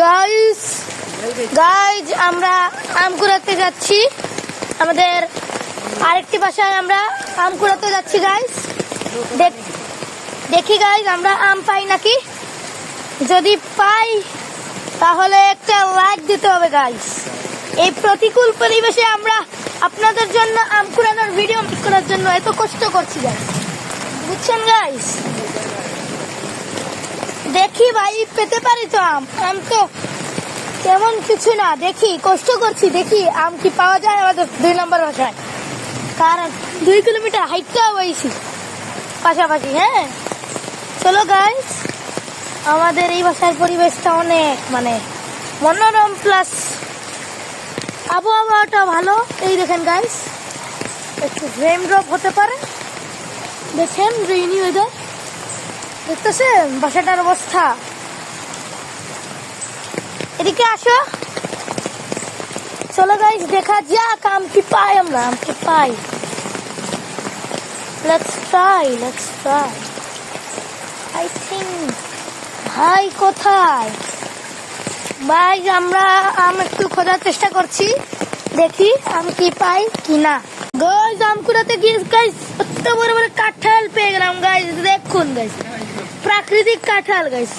Guys guys আমরা আম কুড়াতে যাচ্ছি। আমাদের আরেকটি বাসায় আমরা আম কুড়াতে যাচ্ছি গাইস। দেখি গাইজ আমরা আম পাই নাকি। যদি পাই তাহলে একটা লাইক দিতে হবে গাইস। এই প্রতিকূল পরিবেশে আমরা আপনাদের জন্য আম কুড়ানোর ভিডিও করার জন্য এত কষ্ট করছি গাইস, বুঝছেন গাইস। দেখি ভাই পেতে পারি তো আম তো তেমন কিছু না, দেখি কষ্ট করছি, দেখি আম কি পাওয়া যায় আমাদের 2 নম্বর বাসায়। কারণ 2 কিলোমিটার হাইটটা হয়েছি পাশাপাশি। হ্যাঁ চলো গাইস, আমাদের এই বাসার পরিবেশটা অনেক মনোরম, প্লাস আবহাওয়াটা ভালো। এই দেখেন গাইস, একটু রেন ড্রপ হতে পারে, দেখেন রেইনি ওয়েদার, দেখতেছেন বাসাটার অবস্থা। এদিকে আসো, চলো গাইস দেখা যাক আম কি পাই আমরা, আম কি পাই। Let's try I think. ভাই কোথায় ভাই? আমরা আম একটু খোঁজার চেষ্টা করছি, দেখি আম কি পাই কিনা। গাইস আম কুড়াতে গিয়ে গাইস এত বড় বড় কাঁঠাল পেয়ে গেলাম গাইস। দেখুন গাইস, প্রাকৃতিক কাঁঠাল গাইস।